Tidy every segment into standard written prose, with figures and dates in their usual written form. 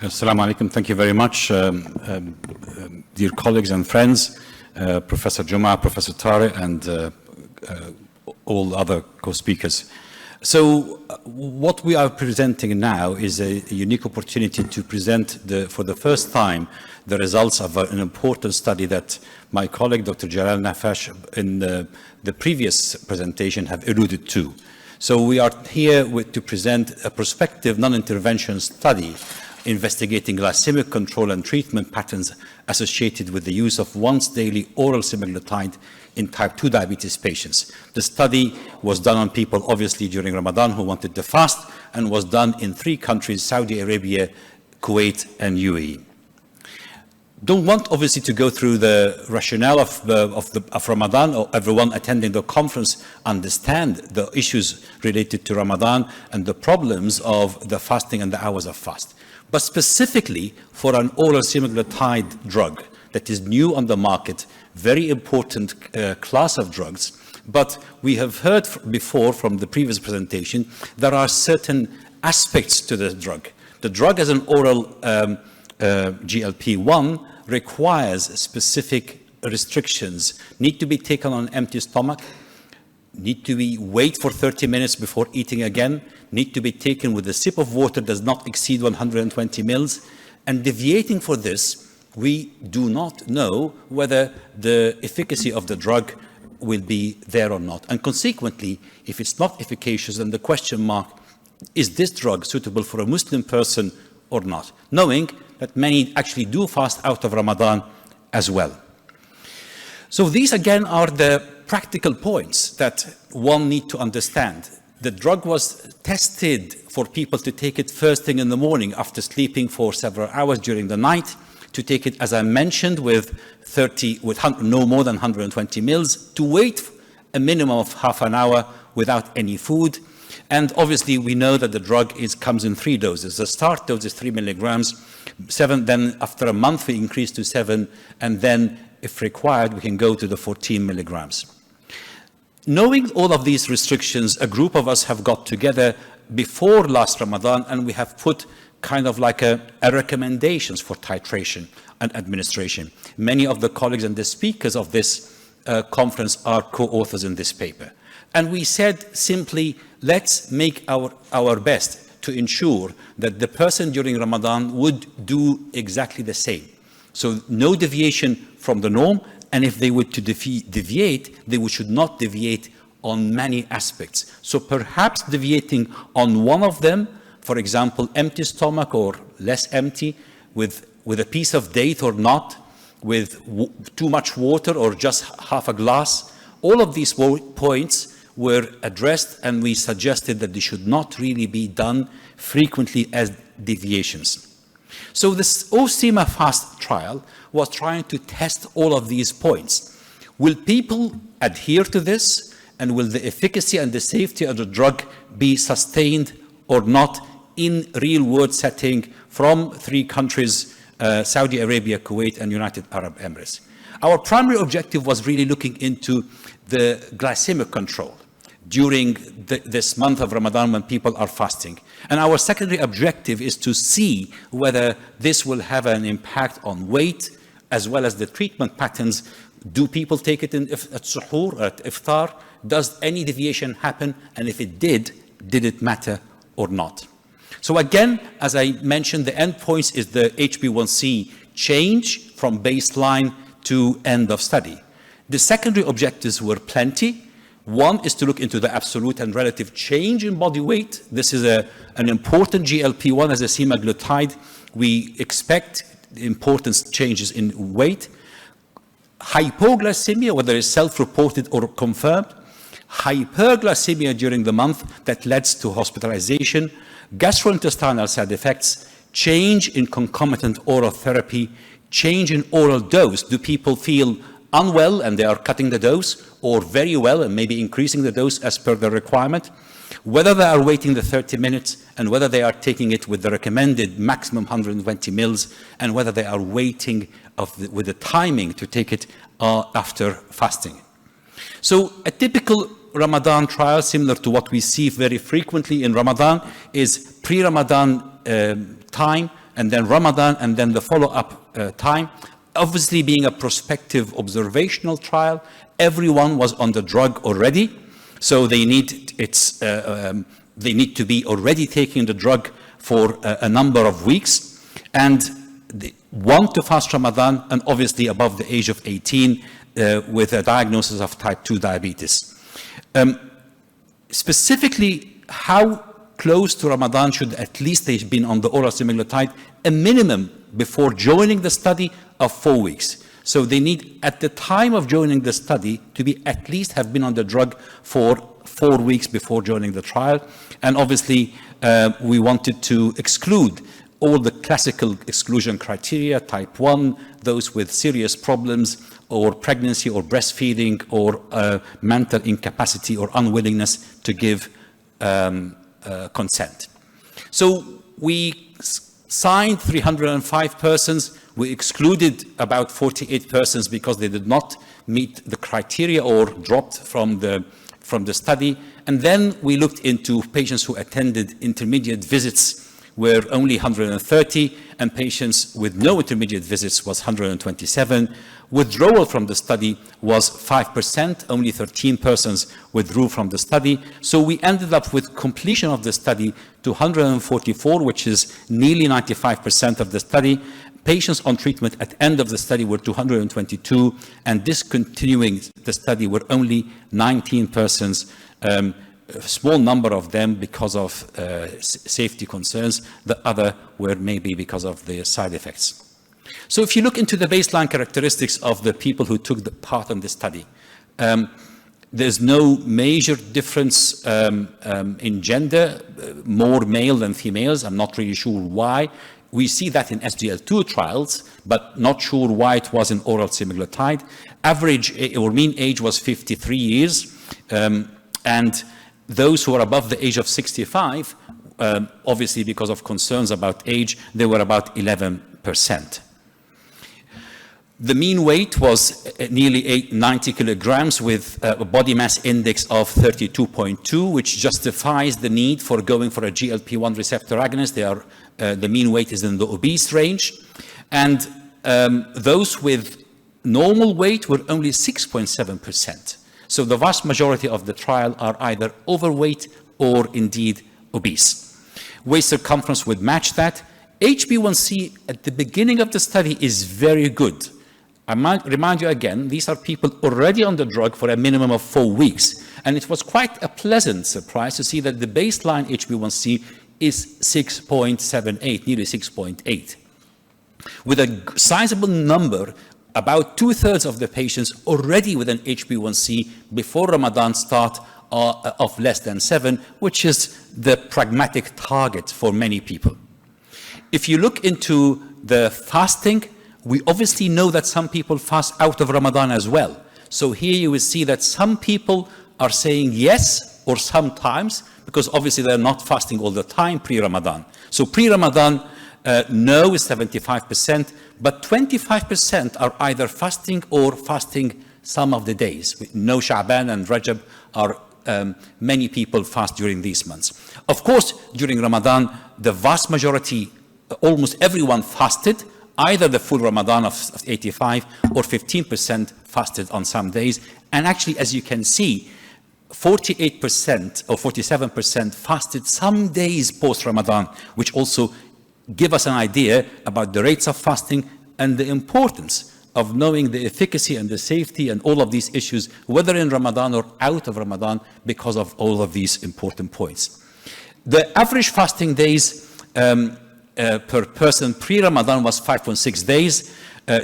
Assalamu alaikum. Thank you very much, dear colleagues and friends, Professor Juma, Professor Tare, and all other co-speakers. So what we are presenting now is a unique opportunity to present for the first time the results of an important study that my colleague Dr. Jalal Nafash in the previous presentation have alluded to. So we are here to present a prospective non-intervention study investigating glycemic control and treatment patterns associated with the use of once daily oral semaglutide in type 2 diabetes patients. The study was done on people obviously during Ramadan who wanted to fast and was done in 3 countries, Saudi Arabia, Kuwait, and UAE. Don't want obviously to go through the rationale of Ramadan, or everyone attending the conference understand the issues related to Ramadan and the problems of the fasting and the hours of fast. But specifically for an oral semaglutide drug that is new on the market, very important class of drugs. But we have heard before from the previous presentation, there are certain aspects to the drug. The drug as an oral GLP-1 requires specific restrictions, need to be taken on an empty stomach, need to be wait for 30 minutes before eating again, need to be taken with a sip of water does not exceed 120 mils, and deviating for this, we do not know whether the efficacy of the drug will be there or not. And consequently, if it's not efficacious, then the question mark, is this drug suitable for a Muslim person or not? Knowing that many actually do fast out of Ramadan as well. So these again are the practical points that one need to understand. The drug was tested for people to take it first thing in the morning after sleeping for several hours during the night, to take it, as I mentioned, with no more than 120 mils, to wait a minimum of half an hour without any food. And obviously we know that the drug comes in 3 doses. The start dose is 3 milligrams, 7, then after a month we increase to 7, and then if required we can go to the 14 milligrams. Knowing all of these restrictions, a group of us have got together before last Ramadan and we have put kind of like a recommendations for titration and administration. Many of the colleagues and the speakers of this conference are co-authors in this paper. And we said simply, let's make our best to ensure that the person during Ramadan would do exactly the same. So no deviation from the norm, and if they were to deviate, they should not deviate on many aspects. So perhaps deviating on one of them, for example, empty stomach or less empty, with a piece of date or not, with too much water or just half a glass, all of these points were addressed, and we suggested that they should not really be done frequently as deviations. So this Sema fast trial was trying to test all of these points. Will people adhere to this, and will the efficacy and the safety of the drug be sustained or not in real-world setting from 3 countries, Saudi Arabia, Kuwait, and United Arab Emirates? Our primary objective was really looking into the glycemic control during this month of Ramadan when people are fasting. And our secondary objective is to see whether this will have an impact on weight as well as the treatment patterns. Do people take it at suhoor, at iftar? Does any deviation happen? And if it did it matter or not? So again, as I mentioned, the endpoints is the HbA1c change from baseline to end of study. The secondary objectives were plenty. One is to look into the absolute and relative change in body weight. This is an important GLP-1 as a semaglutide. We expect important changes in weight. Hypoglycemia, whether it's self-reported or confirmed. Hyperglycemia during the month that leads to hospitalization. Gastrointestinal side effects. Change in concomitant oral therapy. Change in oral dose. Do people feel unwell and they are cutting the dose, or very well and maybe increasing the dose as per the requirement? Whether they are waiting the 30 minutes and whether they are taking it with the recommended maximum 120 mils, and whether they are waiting with the timing to take it after fasting. So a typical Ramadan trial, similar to what we see very frequently in Ramadan, is pre-Ramadan time, and then Ramadan, and then the follow-up time. Obviously, being a prospective observational trial, everyone was on the drug already, so they need to be already taking the drug for a number of weeks, and they want to fast Ramadan, and obviously above the age of 18 with a diagnosis of type 2 diabetes. Specifically, how close to Ramadan should at least they've been on the oral semaglutide? A minimum before joining the study of 4 weeks. So they need, at the time of joining the study, to be at least have been on the drug for 4 weeks before joining the trial. And obviously, we wanted to exclude all the classical exclusion criteria, type 1, those with serious problems, or pregnancy or breastfeeding, or mental incapacity or unwillingness to give consent. So we signed 305 persons. We excluded about 48 persons because they did not meet the criteria or dropped from the study. And then we looked into patients who attended intermediate visits were only 130, and patients with no intermediate visits was 127. Withdrawal from the study was 5%, only 13 persons withdrew from the study. So we ended up with completion of the study to 144, which is nearly 95% of the study. Patients on treatment at end of the study were 222, and discontinuing the study were only 19 persons. A small number of them because of safety concerns. The other were maybe because of the side effects. So if you look into the baseline characteristics of the people who took the part in the study, there's no major difference in gender, more male than females. I'm not really sure why. We see that in SGL2 trials, but not sure why it was in oral semaglutide. Average or mean age was 53 years, and those who are above the age of 65, obviously because of concerns about age, they were about 11%. The mean weight was nearly 90 kilograms with a body mass index of 32.2, which justifies the need for going for a GLP-1 receptor agonist. The mean weight is in the obese range. And those with normal weight were only 6.7%. So the vast majority of the trial are either overweight or indeed obese. Waist circumference would match that. HbA1c at the beginning of the study is very good. I might remind you again, these are people already on the drug for a minimum of 4 weeks. And it was quite a pleasant surprise to see that the baseline HbA1c is 6.78, nearly 6.8. With a sizable number, about 2/3 of the patients already with an HbA1c before Ramadan start of less than 7, which is the pragmatic target for many people. If you look into the fasting, we obviously know that some people fast out of Ramadan as well. So here you will see that some people are saying yes, or sometimes, because obviously they're not fasting all the time pre-Ramadan. So pre-Ramadan, no is 75%, but 25% are either fasting or fasting some of the days. No Sha'ban and Rajab are many people fast during these months. Of course, during Ramadan, the vast majority, almost everyone fasted, either the full Ramadan of 85 or 15% fasted on some days. And actually, as you can see, 48% or 47% fasted some days post-Ramadan, which also give us an idea about the rates of fasting and the importance of knowing the efficacy and the safety and all of these issues, whether in Ramadan or out of Ramadan, because of all of these important points. The average fasting days per person pre-Ramadan was 5.6 days.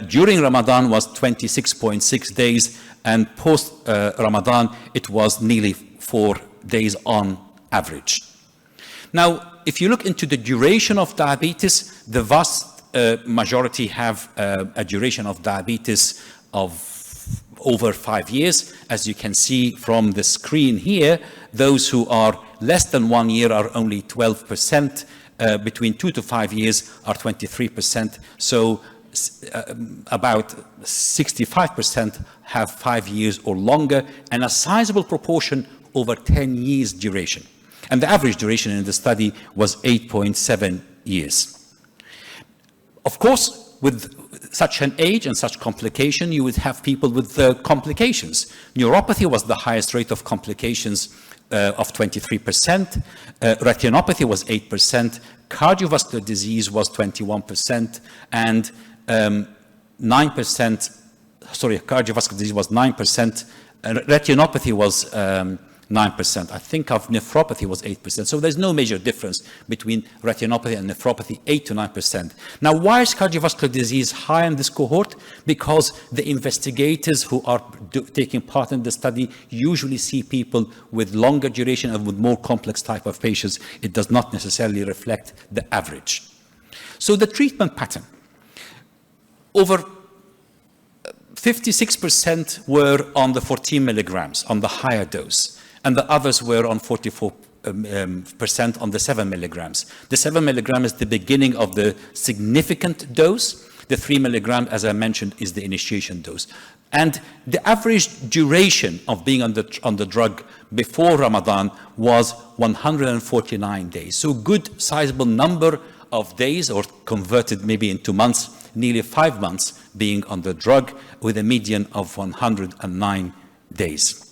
During Ramadan was 26.6 days, and post-Ramadan it was nearly 4 days on average. Now, if you look into the duration of diabetes, the vast majority have a duration of diabetes of over 5 years. As you can see from the screen here, those who are less than 1 year are only 12%. Between 2 to 5 years are 23%. So about 65% have 5 years or longer, and a sizable proportion over 10 years duration. And the average duration in the study was 8.7 years. Of course, with such an age and such complication, you would have people with complications. Neuropathy was the highest rate of complications of 23%. Retinopathy was 8%. Cardiovascular disease was 21%. And 9%, sorry, cardiovascular disease was 9%. Retinopathy was 9%. I think of nephropathy was 8%. So there's no major difference between retinopathy and nephropathy, 8 to 9%. Now, why is cardiovascular disease high in this cohort? Because the investigators who are taking part in the study usually see people with longer duration and with more complex type of patients. It does not necessarily reflect the average. So the treatment pattern. Over 56% were on the 14 milligrams, on the higher dose, and the others were on 44% on the 7 milligrams. The 7 milligram is the beginning of the significant dose. The 3 milligram, as I mentioned, is the initiation dose. And the average duration of being on the drug before Ramadan was 149 days. So good sizable number of days, or converted maybe into months, nearly 5 months being on the drug with a median of 109 days.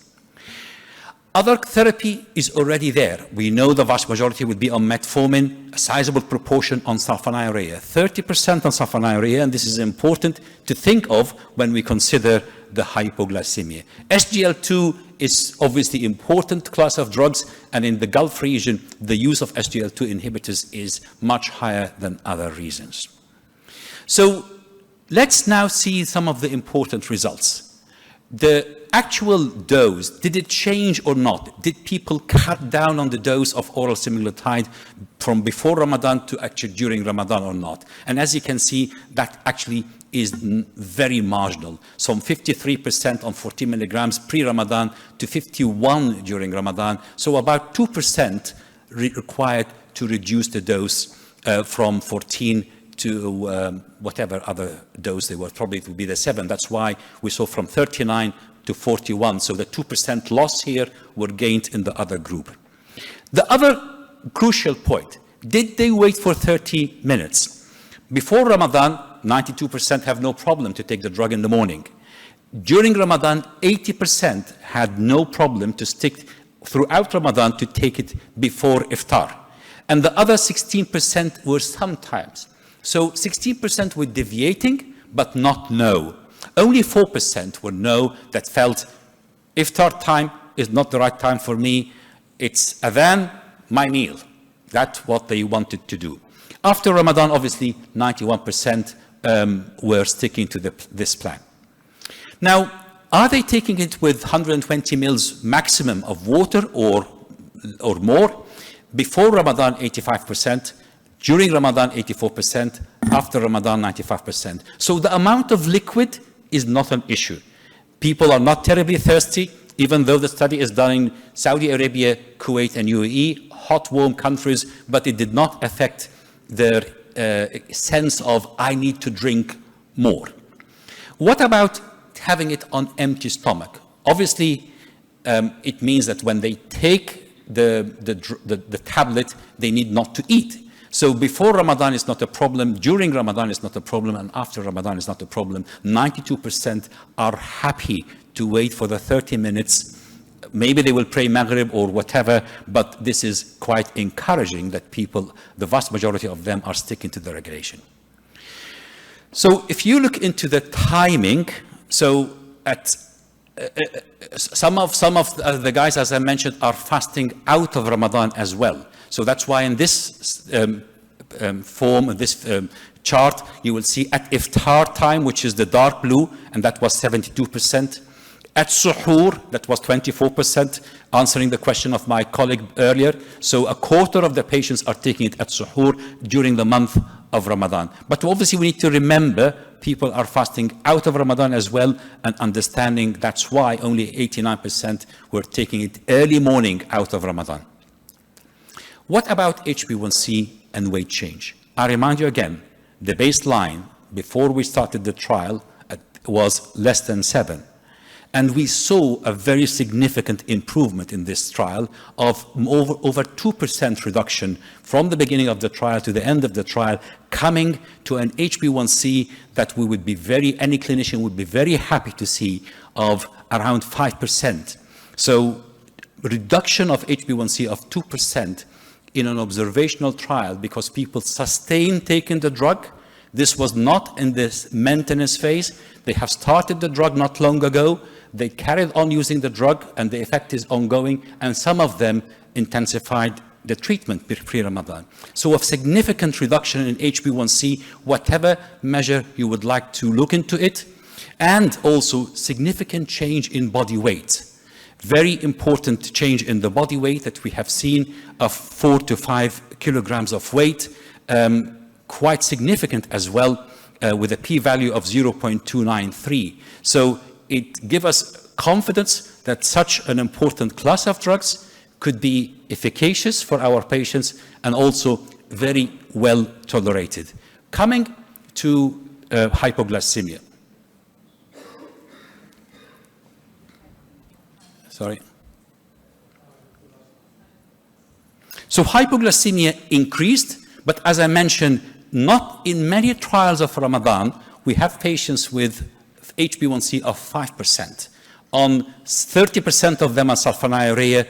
Other therapy is already there. We know the vast majority would be on metformin, a sizable proportion on sulfonylurea, 30% on sulfonylurea, and this is important to think of when we consider the hypoglycemia. SGL2 is obviously important class of drugs, and in the Gulf region, the use of SGL2 inhibitors is much higher than other reasons. So let's now see some of the important results. The actual dose, did it change or not? Did people cut down on the dose of oral semaglutide from before Ramadan to actually during Ramadan or not? And as you can see, that actually is very marginal. From 53% on 14 milligrams pre-Ramadan to 51 during Ramadan. So about 2% required to reduce the dose from 14 to whatever other dose they were. Probably it would be the 7. That's why we saw from 39 to 41. So the 2% loss here were gained in the other group. The other crucial point, did they wait for 30 minutes? Before Ramadan, 92% have no problem to take the drug in the morning. During Ramadan, 80% had no problem to stick throughout Ramadan to take it before iftar. And the other 16% were sometimes. So 16% were deviating, but not no. Only 4% were no, that felt iftar time is not the right time for me. It's adhan, my meal. That's what they wanted to do. After Ramadan, obviously, 91% were sticking to this plan. Now, are they taking it with 120 mils maximum of water or more? Before Ramadan, 85%. During Ramadan, 84%. After Ramadan, 95%. So the amount of liquid is not an issue. People are not terribly thirsty, even though the study is done in Saudi Arabia, Kuwait, and UAE, hot, warm countries, but it did not affect their sense of, I need to drink more. What about having it on empty stomach? Obviously, it means that when they take the tablet, they need not to eat. So before Ramadan is not a problem, during Ramadan is not a problem, and after Ramadan is not a problem. 92% are happy to wait for the 30 minutes. Maybe they will pray Maghrib or whatever, but this is quite encouraging that people, the vast majority of them, are sticking to the regulation. So if you look into the timing, so at some of the guys, as I mentioned, are fasting out of Ramadan as well. So that's why in this chart, you will see at iftar time, which is the dark blue, and that was 72%. At suhoor, that was 24%, answering the question of my colleague earlier. So a quarter of the patients are taking it at suhoor during the month of Ramadan. But obviously we need to remember people are fasting out of Ramadan as well, and understanding that's why only 89% were taking it early morning out of Ramadan. What about HbA1c and weight change? I remind you again, the baseline before we started the trial was less than 7. And we saw a very significant improvement in this trial of over 2% reduction from the beginning of the trial to the end of the trial, coming to an HbA1c that we would be any clinician would be very happy to see of around 5%. So reduction of HbA1c of 2% in an observational trial because people sustained taking the drug. This was not in this maintenance phase. They have started the drug not long ago. They carried on using the drug, and the effect is ongoing, and some of them intensified the treatment pre-Ramadan. So a significant reduction in HbA1c, whatever measure you would like to look into it, and also significant change in body weight. Very important change in the body weight that we have seen of 4 to 5 kilograms of weight, quite significant as well, with a p-value of 0.293. So it gives us confidence that such an important class of drugs could be efficacious for our patients and also very well tolerated. Coming to hypoglycemia. Sorry. So hypoglycemia increased, but as I mentioned, not in many trials of Ramadan, we have patients with HbA1c of 5%. On 30% of them are sulfonylurea,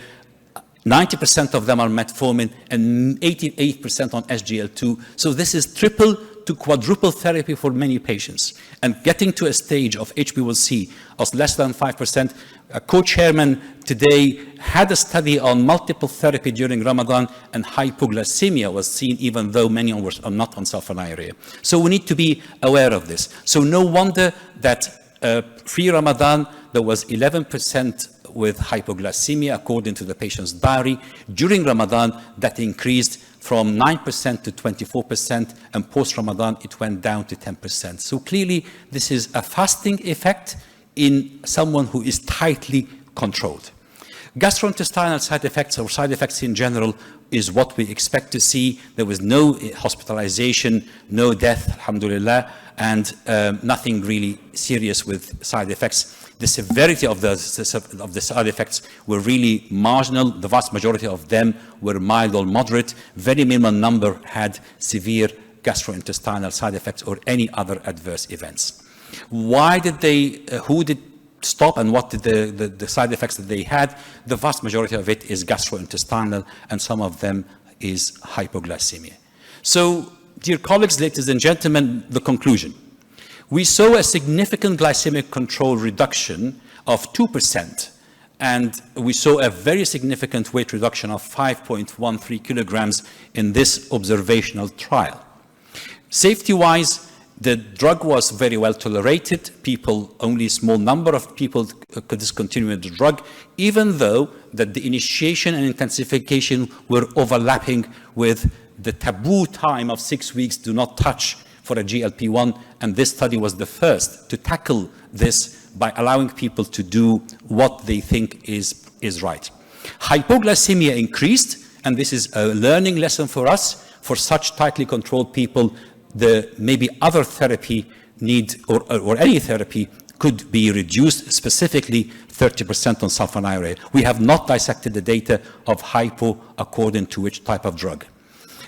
90% of them are metformin, and 88% on SGL2. So this is triple to quadruple therapy for many patients. And getting to a stage of HbA1c of less than 5%, a co-chairman today had a study on multiple therapy during Ramadan, and hypoglycemia was seen even though many are not on sulfonylurea. So we need to be aware of this. So no wonder that pre-Ramadan there was 11% with hypoglycemia according to the patient's diary. During Ramadan that increased from 9% to 24%, and post-Ramadan it went down to 10%. So clearly this is a fasting effect in someone who is tightly controlled. Gastrointestinal side effects or side effects in general is what we expect to see. There was no hospitalization, no death, alhamdulillah, and nothing really serious with side effects. The severity of the side effects were really marginal. The vast majority of them were mild or moderate. Very minimal number had severe gastrointestinal side effects or any other adverse events. Why did they, who did stop and what did the side effects that they had? The vast majority of it is gastrointestinal, and some of them is hypoglycemia. So, dear colleagues, ladies and gentlemen, the conclusion. We saw a significant glycemic control reduction of 2%, and we saw a very significant weight reduction of 5.13 kilograms in this observational trial. Safety-wise, the drug was very well tolerated. Only a small number of people could discontinue the drug, even though that the initiation and intensification were overlapping with the taboo time of 6 weeks, do not touch, for a GLP-1, and this study was the first to tackle this by allowing people to do what they think is right. Hypoglycemia increased, and this is a learning lesson for us. For such tightly controlled people, the maybe other therapy or any therapy could be reduced, specifically 30% on sulfonylurea. We have not dissected the data of hypo according to which type of drug.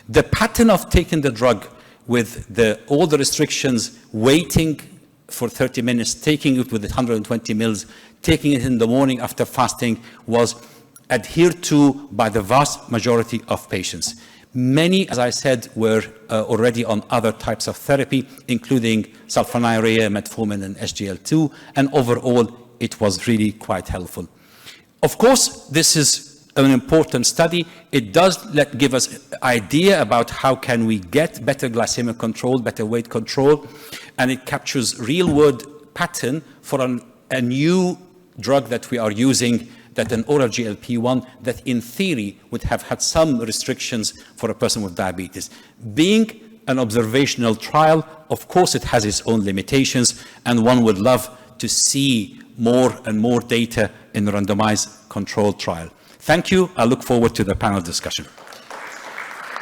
The pattern of taking the drug with all the restrictions, waiting for 30 minutes, taking it with 120 mils, taking it in the morning after fasting, was adhered to by the vast majority of patients. Many, as I said, were already on other types of therapy, including sulfonylurea, metformin, and SGL2, and overall, it was really quite helpful. Of course, this is an important study. It does give us an idea about how can we get better glycemic control, better weight control, and it captures real-world pattern for a new drug that we are using, that an oral GLP-1 that in theory would have had some restrictions for a person with diabetes. Being an observational trial, of course it has its own limitations, and one would love to see more and more data in the randomized controlled trial. Thank you. I look forward to the panel discussion.